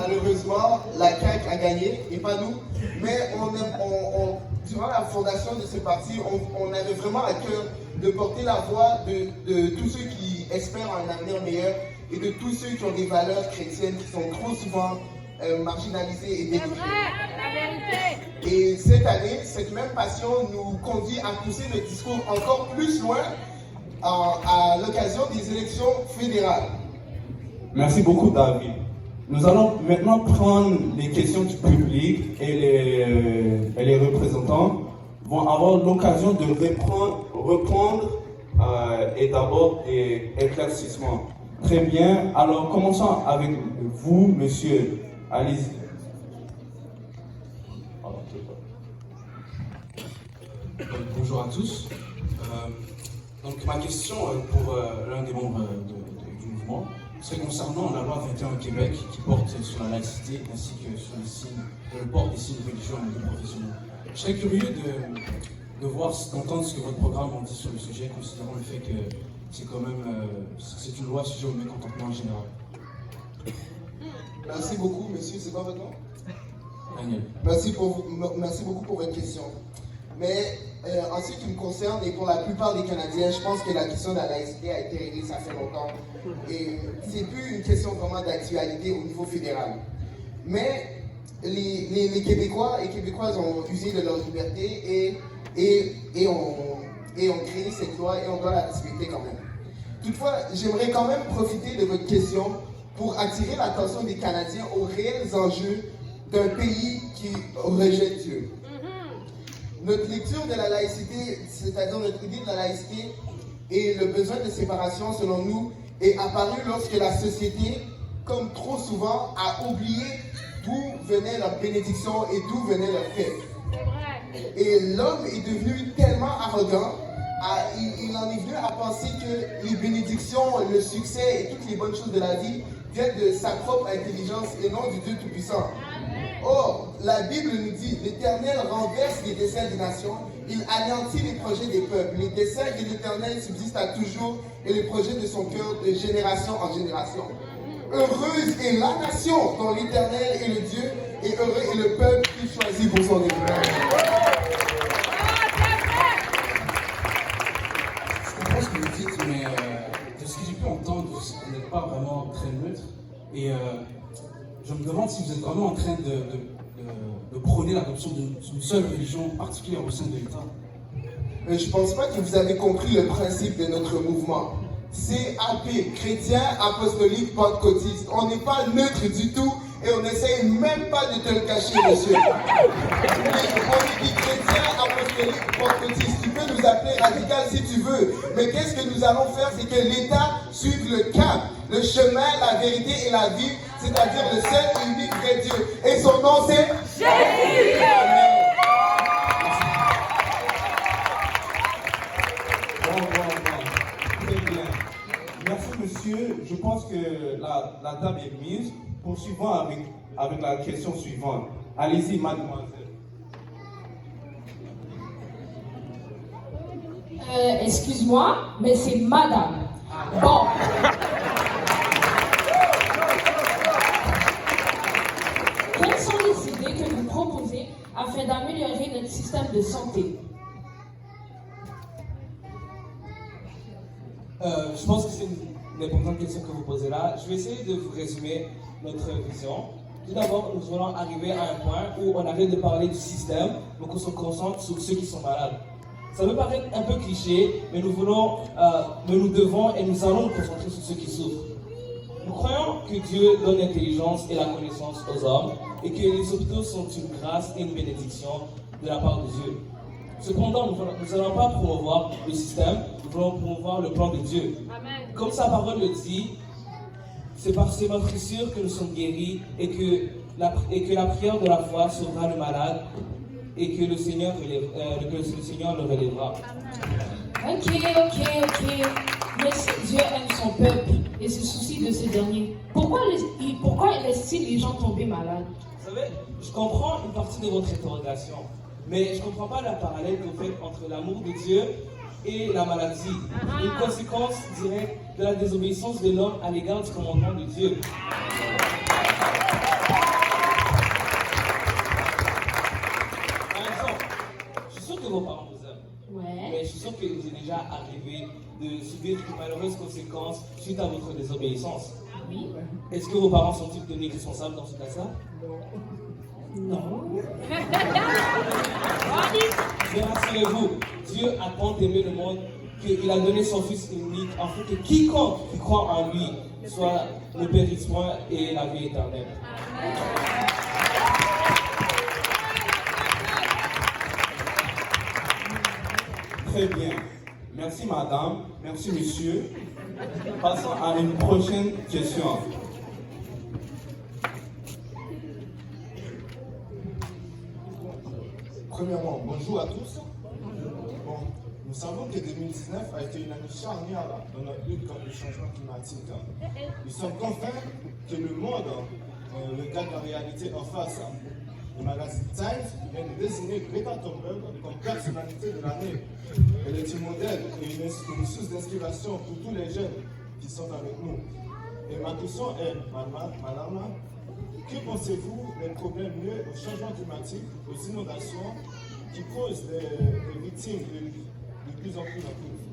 malheureusement, la CAQ a gagné, et pas nous. Mais durant la fondation de ce parti, on avait vraiment à cœur de porter la voix de tous ceux qui espèrent un avenir meilleur et de tous ceux qui ont des valeurs chrétiennes qui sont trop souvent marginalisées et dénigrées. Et cette année, cette même passion nous conduit à pousser le discours encore plus loin à l'occasion des élections fédérales. Merci beaucoup, David. Nous allons maintenant prendre les questions du public et les représentants vont avoir l'occasion de répondre et d'abord des éclaircissements. Très bien. Alors, commençons avec vous, monsieur. Allez-y. Bonjour à tous. Donc, ma question pour l'un des membres du mouvement, c'est concernant la loi 21 au Québec qui porte sur la laïcité ainsi que sur le port des signes religieux en milieu professionnel. Je serais curieux d'entendre ce que votre programme en dit sur le sujet, considérant le fait que c'est quand même c'est une loi sujet au mécontentement en général. Merci beaucoup, monsieur. C'est quoi votre nom? Daniel. Merci beaucoup pour votre question. Mais en ce qui me concerne, et pour la plupart des Canadiens, je pense que la question de la laïcité a été réglée ça fait longtemps. Et c'est plus une question vraiment d'actualité au niveau fédéral. Mais les Québécois et Québécoises ont usé de leur liberté et ont créé cette loi et on doit la respecter quand même. Toutefois, j'aimerais quand même profiter de votre question pour attirer l'attention des Canadiens aux réels enjeux d'un pays qui rejette Dieu. Notre lecture de la laïcité, c'est-à-dire notre idée de la laïcité et le besoin de séparation, selon nous, est apparu lorsque la société, comme trop souvent, a oublié d'où venait leur bénédiction et d'où venait leur paix. Et l'homme est devenu tellement arrogant, il en est venu à penser que les bénédictions, le succès et toutes les bonnes choses de la vie viennent de sa propre intelligence et non du Dieu Tout-Puissant. Or, la Bible nous dit, l'Éternel renverse les desseins des nations, il anéantit les projets des peuples. Les desseins de l'Éternel subsistent à toujours et les projets de son cœur de génération en génération. Heureuse est la nation dont l'Éternel est le Dieu et heureux est le peuple qu'il choisit pour son héritage. Je comprends ce que vous dites, mais de ce que j'ai pu entendre, vous n'êtes pas vraiment très neutre. Et je me demande si vous êtes vraiment en train de prôner l'adoption d'une seule religion particulière au sein de l'État. Mais je ne pense pas que vous avez compris le principe de notre mouvement. CAP, chrétien, apostolique, pentecôtiste. On n'est pas neutre du tout et on n'essaye même pas de te le cacher, monsieur. On est dit chrétien, apostolique, pentecôtiste. Tu peux nous appeler radical si tu veux. Mais qu'est-ce que nous allons faire? C'est que l'État suive le cap, le chemin, la vérité et la vie, c'est-à-dire le seul et unique vrai Dieu. Et son nom, c'est Jésus. Monsieur, je pense que la table est mise. Poursuivons avec la question suivante. Allez-y, mademoiselle. Excuse-moi, mais c'est madame. Bon. Quelles sont les idées que vous proposez afin d'améliorer notre système de santé? Je pense que c'est une importante question que vous posez là. Je vais essayer de vous résumer notre vision. Tout d'abord, nous voulons arriver à un point où on arrête de parler du système, mais qu'on se concentre sur ceux qui sont malades. Ça peut paraître un peu cliché, mais nous devons et nous allons nous concentrer sur ceux qui souffrent. Nous croyons que Dieu donne l'intelligence et la connaissance aux hommes, et que les hôpitaux sont une grâce et une bénédiction de la part de Dieu. Cependant, nous n'allons pas promouvoir le système, nous voulons promouvoir le plan de Dieu. Amen. Comme sa parole le dit, c'est par ces meurtrissures que nous sommes guéris et que la prière de la foi sauvera le malade et que le Seigneur le relèvera. Ok. Mais si Dieu aime son peuple et se soucie de ce dernier, pourquoi laisse-t-il les gens tomber malades? Vous savez, je comprends une partie de votre interrogation, mais je ne comprends pas la parallèle que vous faites entre l'amour de Dieu et la maladie. Une conséquence directe de la désobéissance de l'homme à l'égard du commandement de Dieu. vos parents vous aiment. Ouais. Mais je suis sûr que vous êtes déjà arrivé de subir de malheureuses conséquences suite à votre désobéissance. Oui. Est-ce que vos parents sont-ils tenus responsables dans ce cas-là? Non. Mais rassurez-vous, Dieu a tant aimé le monde qu'il a donné son Fils unique afin que quiconque qui croit en lui soit ne périsse point et la vie éternelle. Très bien. Merci madame, merci monsieur. Passons à une prochaine question. Premièrement, bonjour à tous. Bon, nous savons que 2019 a été une année charnière dans notre lutte contre le changement climatique. Nous sommes convaincus que le monde regarde la réalité en face. Le magazine Times vient de désigner Greta Thunberg comme personnalité de l'année. Elle est un modèle et une source d'inspiration pour tous les jeunes qui sont avec nous. Et ma question est, madame, que pensez-vous des problèmes liés au changement climatique, aux inondations qui causent des victimes de plus en plus nombreuses?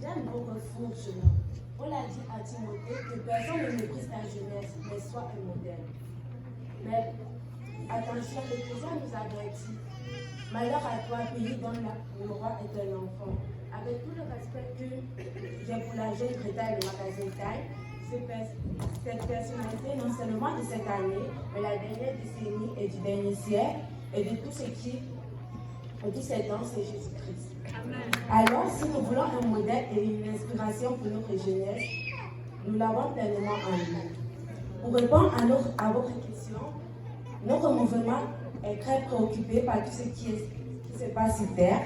J'aime vos fonctionnements. On l'a dit à Timothée que personne ne méprise ta jeunesse, mais soit un modèle. Mais attention, l'Église nous avertit. Malheur à toi, pays dont le roi est un enfant. Avec tout le respect que j'ai pour la jeune Greta et le magazine Time, cette personnalité, non seulement de cette année, mais la dernière décennie et du dernier siècle, et de tout ce qui, de tous ces temps, c'est Jésus-Christ. Alors, si nous voulons un modèle et une inspiration pour notre jeunesse, nous l'avons pleinement en nous. Pour répondre à votre question, notre mouvement est très préoccupé par tout ce qui se passe sur Terre,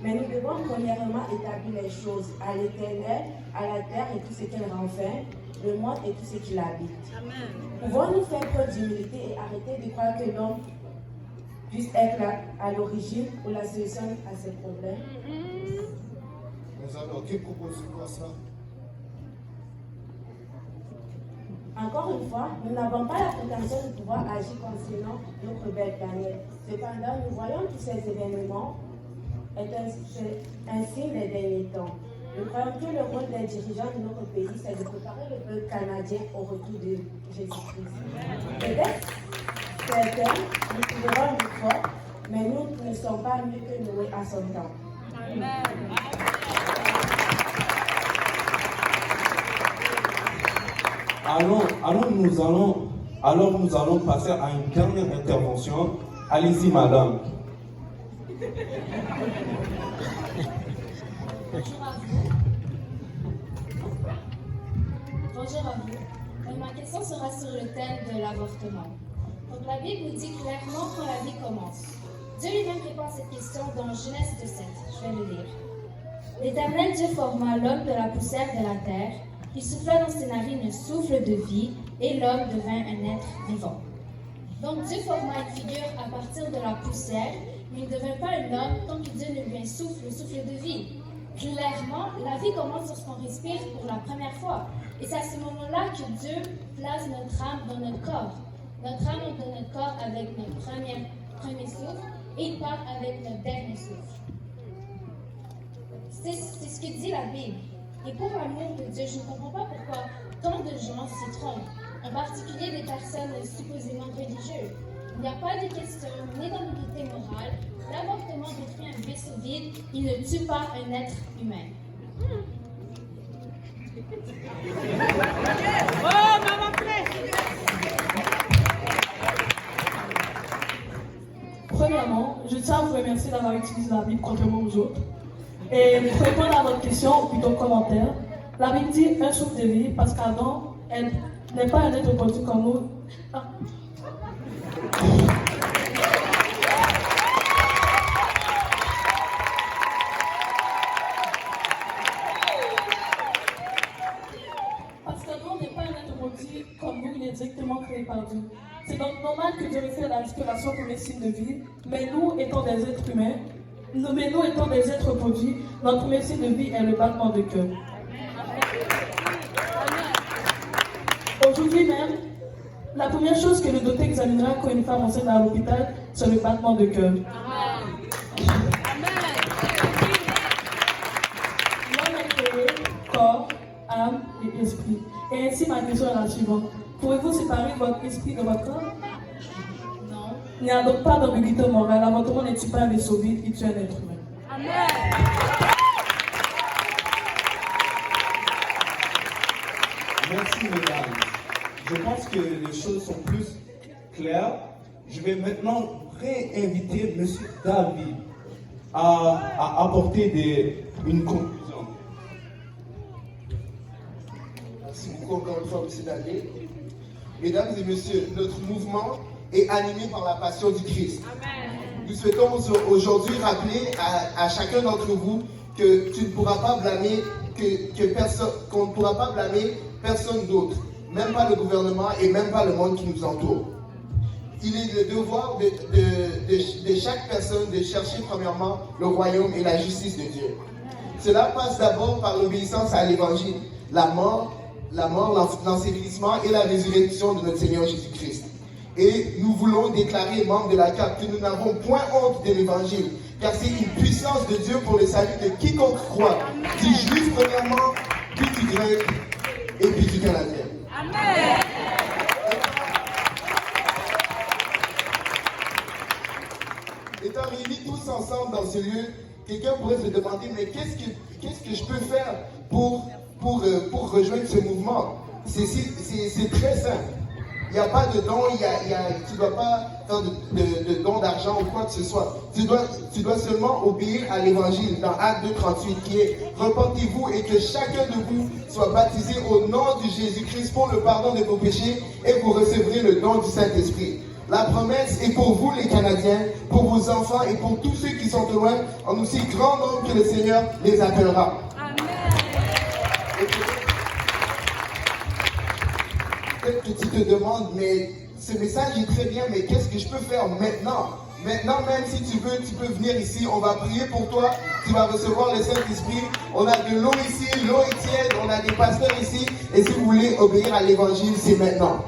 mais nous devons premièrement établir les choses à l'Éternel, à la terre et tout ce qu'elle renferme, le monde et tout ce qui l'habite. Pouvons-nous faire preuve d'humilité et arrêter de croire que l'homme puisse être à l'origine ou la solution à ces problèmes? Mais alors, que proposez-vous à cela? Encore une fois, nous n'avons pas la prétention de pouvoir agir concernant notre belle planète. Cependant, nous voyons tous ces événements est un signe des derniers temps. Nous croyons que le rôle des dirigeants de notre pays, c'est de préparer le peuple canadien au retour de Jésus-Christ. Peut-être, certains, nous trouverons nous forts, mais nous ne sommes pas mieux que Noé à son temps. Alors nous allons passer à une dernière intervention. Allez-y, madame. Bonjour à vous. Ma question sera sur le thème de l'avortement. Donc la Bible nous dit clairement quand la vie commence. Dieu lui-même répond à cette question dans Genèse 2:7. Je vais le lire. L'Éternel Dieu forma l'homme de la poussière de la terre. Il souffla dans ses narines un souffle de vie, et l'homme devint un être vivant. Donc Dieu forma une figure à partir de la poussière, mais il ne devint pas un homme tant que Dieu ne lui insuffle le souffle de vie. Clairement, la vie commence lorsqu'on respire pour la première fois. Et c'est à ce moment-là que Dieu place notre âme dans notre corps. Notre âme est dans notre corps avec notre premier souffle, et il part avec notre dernier souffle. C'est ce que dit la Bible. Et pour l'amour de Dieu, je ne comprends pas pourquoi tant de gens s'y trompent, en particulier des personnes supposément religieuses. Il n'y a pas de question ni d'ambiguïté morale. L'avortement détruit un vaisseau vide, il ne tue pas un être humain. Premièrement, je tiens à vous remercier d'avoir utilisé la Bible contrairement aux autres. Et pour répondre à votre question, ou plutôt commentaire, la Bible dit un souffle de vie parce qu'Adam n'est pas un être produit comme nous. Parce qu'Adam n'est pas un être produit comme nous, il est directement créé par Dieu. C'est donc normal que Dieu fait la respiration pour les signes de vie, mais nous, étant des êtres humains, nous étant des êtres produits, notre premier signe de vie est le battement de cœur. Aujourd'hui même, La première chose que le docteur examinera quand une femme enceinte à l'hôpital, c'est le battement de cœur. L'homme est créé, corps, âme et esprit. Et ainsi, ma question est la suivante. Pouvez-vous séparer votre esprit de votre corps? Non. Il n'y a donc pas d'ambiguïté morale. L'avortement n'est-il pas un vaisseau vide, il tue un être humain? Merci, mesdames. Je pense que les choses sont plus claires. Je vais maintenant réinviter M. David à apporter une conclusion. Merci beaucoup encore une fois, M. David. Mesdames et messieurs, notre mouvement est animé par la passion du Christ. Nous souhaitons aujourd'hui rappeler à chacun d'entre vous que tu ne pourras pas blâmer qu'on ne pourra pas blâmer personne d'autre, même pas le gouvernement et même pas le monde qui nous entoure. Il est le devoir de chaque personne de chercher premièrement le royaume et la justice de Dieu. Cela passe d'abord par l'obéissance à l'évangile, la mort, l'ensevelissement et la résurrection de notre Seigneur Jésus-Christ. Et nous voulons déclarer, membres de la CAP, que nous n'avons point honte de l'évangile, car c'est une puissance de Dieu pour le salut de quiconque croit, du juif premièrement, puis du grec et puis du canadien. Amen. Étant réunis tous ensemble dans ce lieu, quelqu'un pourrait se demander, mais qu'est-ce que je peux faire pour rejoindre ce mouvement? C'est très simple. Il n'y a pas de don, tu ne dois pas faire de don d'argent ou quoi que ce soit. Tu dois seulement obéir à l'évangile dans Acte 2:38 qui est « Repentez-vous et que chacun de vous soit baptisé au nom de Jésus-Christ pour le pardon de vos péchés et vous recevrez le don du Saint-Esprit. » La promesse est pour vous les Canadiens, pour vos enfants et pour tous ceux qui sont au loin, en aussi grand nombre que le Seigneur les appellera. Peut-être que tu te demandes, mais ce message est très bien, mais qu'est-ce que je peux faire maintenant? Maintenant, même si tu peux venir ici, on va prier pour toi, tu vas recevoir le Saint-Esprit. On a de l'eau ici, l'eau est tiède, on a des pasteurs ici, et si vous voulez obéir à l'évangile, c'est maintenant.